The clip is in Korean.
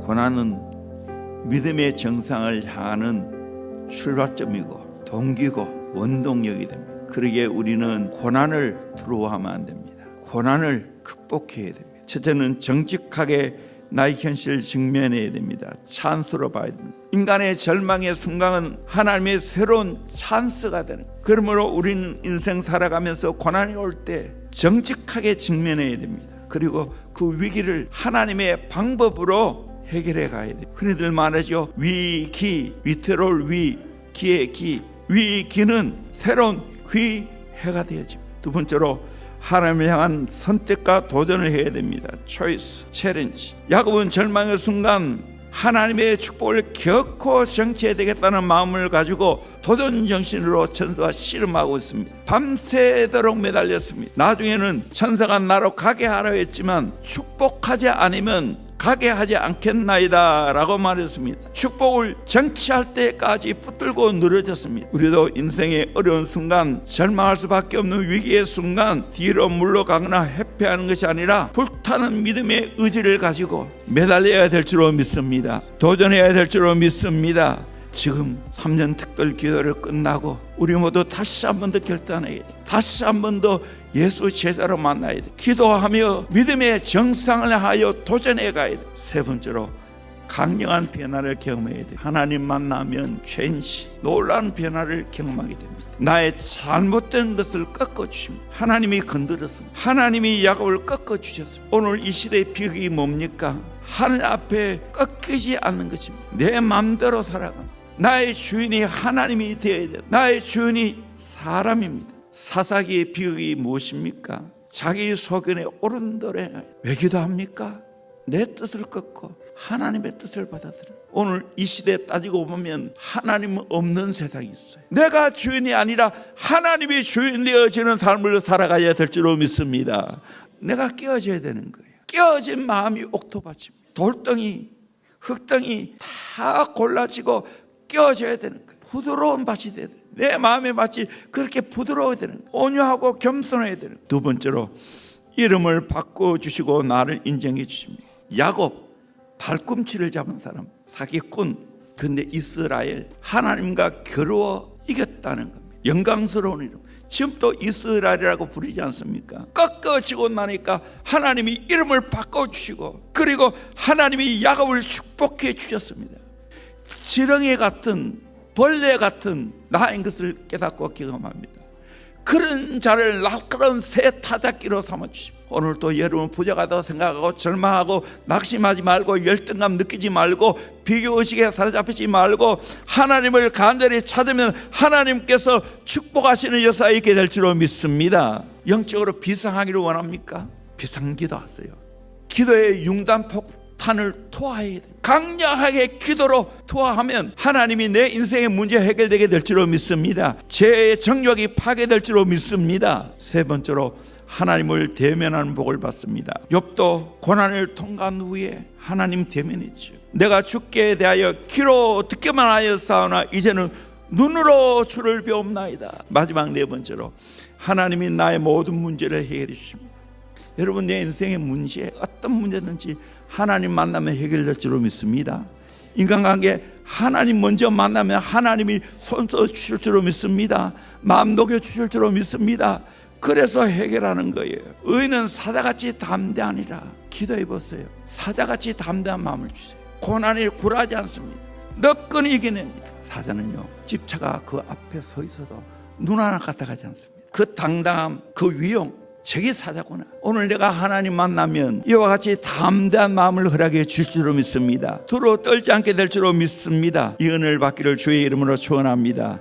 고난은 믿음의 정상을 향하는 출발점이고 동기고 원동력이 됩니다. 그러기에 우리는 고난을 두려워하면 안 됩니다. 고난을 극복해야 됩니다. 첫째는 정직하게 나의 현실을 직면해야 됩니다. 찬스로 봐야 됩니다. 인간의 절망의 순간은 하나님의 새로운 찬스가 되는 거예요. 그러므로 우리는 인생 살아가면서 고난이 올 때 정직하게 직면해야 됩니다. 그리고 그 위기를 하나님의 방법으로 해결해 가야 돼요. 흔히들 말하죠. 위기, 위태로울 위, 기의 기. 위기는 새로운 기회가 되어집니다. 두 번째로 하나님을 향한 선택과 도전을 해야 됩니다. 초이스, 챌린지. 야곱은 절망의 순간 하나님의 축복을 결코 정치해야 되겠다는 마음을 가지고 도전 정신으로 전도와 씨름하고 있습니다. 밤새도록 매달렸습니다. 나중에는 천사가 나로 가게 하라고 했지만 축복하지 않으면 가게 하지 않겠나이다 라고 말했습니다. 축복을 정치할 때까지 붙들고 늘어졌습니다. 우리도 인생의 어려운 순간, 절망할 수밖에 없는 위기의 순간 뒤로 물러가거나 회피하는 것이 아니라 불타는 믿음의 의지를 가지고 매달려야 될 줄로 믿습니다. 도전해야 될 줄로 믿습니다. 지금 3년 특별 기도를 끝나고 우리 모두 다시 한 번 더 결단해야 돼. 다시 한 번 더 예수 제자로 만나야 돼. 기도하며 믿음의 정상을 하여 도전해 가야 돼. 세 번째로 강력한 변화를 경험해야 돼. 하나님 만나면全시 놀라운 변화를 경험하게 됩니다. 나의 잘못된 것을 꺾어주십니다. 하나님이 건드렸습니다. 하나님이 야곱을 꺾어주셨습니다. 오늘 이 시대의 비극이 뭡니까? 하늘 앞에 꺾이지 않는 것입니다. 내 마음대로 살아갑니다. 나의 주인이 하나님이 되어야 돼. 나의 주인이 사람입니다. 사사기의 비극이 무엇입니까? 자기 소견에 옳은 대로 왜 기도합니까? 내 뜻을 꺾고 하나님의 뜻을 받아들여. 오늘 이 시대에 따지고 보면 하나님 없는 세상이 있어요. 내가 주인이 아니라 하나님이 주인 되어지는 삶을 살아가야 될 줄로 믿습니다. 내가 깨어져야 되는 거예요. 깨어진 마음이 옥토밭입니다. 돌덩이, 흙덩이 다 골라지고 깨어져야 되는 거예요. 부드러운 밭이 돼야 돼요. 내 마음의 밭이 그렇게 부드러워야 되는 거예요. 온유하고 겸손해야 되는 거예요. 두 번째로 이름을 바꿔주시고 나를 인정해 주십니다. 야곱, 발꿈치를 잡은 사람, 사기꾼. 근데 이스라엘, 하나님과 겨루어 이겼다는 겁니다. 영광스러운 이름. 지금 또 이스라엘이라고 부르지 않습니까? 꺾어지고 나니까 하나님이 이름을 바꿔주시고 그리고 하나님이 야곱을 축복해 주셨습니다. 지렁이 같은 벌레 같은 나인 것을 깨닫고 경험합니다. 그런 자를 날카로운 새 타작기로 삼아주십니다. 오늘 또 여러분 부족하다고 생각하고 절망하고 낙심하지 말고 열등감 느끼지 말고 비교의식에 사로잡히지 말고 하나님을 간절히 찾으면 하나님께서 축복하시는 역사가 있게 될 줄로 믿습니다. 영적으로 비상하기를 원합니까? 비상기도 하세요. 기도의 융단폭탄을 투하해야 됩니다. 강력하게 기도로 투하하면 하나님이 내 인생의 문제 해결되게 될 줄로 믿습니다. 죄의 정욕이 파괴될 줄로 믿습니다. 세 번째로 하나님을 대면하는 복을 받습니다. 욥도 고난을 통과한 후에 하나님 대면했죠. 내가 주께 대하여 귀로 듣기만 하였사오나 이제는 눈으로 주를 배움나이다. 마지막 네 번째로 하나님이 나의 모든 문제를 해결해 주십니다. 여러분 내 인생의 문제 어떤 문제든지 하나님 만나면 해결될 줄로 믿습니다. 인간관계 하나님 먼저 만나면 하나님이 손써 주실 줄로 믿습니다. 마음 녹여 주실 줄로 믿습니다. 그래서 해결하는 거예요. 의인은 사자같이 담대하니라. 기도해 보세요. 사자같이 담대한 마음을 주세요. 고난이 굴하지 않습니다. 너끈히 이겨냅니다. 사자는요 집차가 그 앞에 서 있어도 눈 하나 갖다 가지 않습니다. 그 당당함, 그 위용, 저게 사자구나. 오늘 내가 하나님 만나면 이와 같이 담대한 마음을 허락해 주실 줄로 믿습니다. 두려워 떨지 않게 될 줄로 믿습니다. 이 은혜를 받기를 주의 이름으로 축원합니다.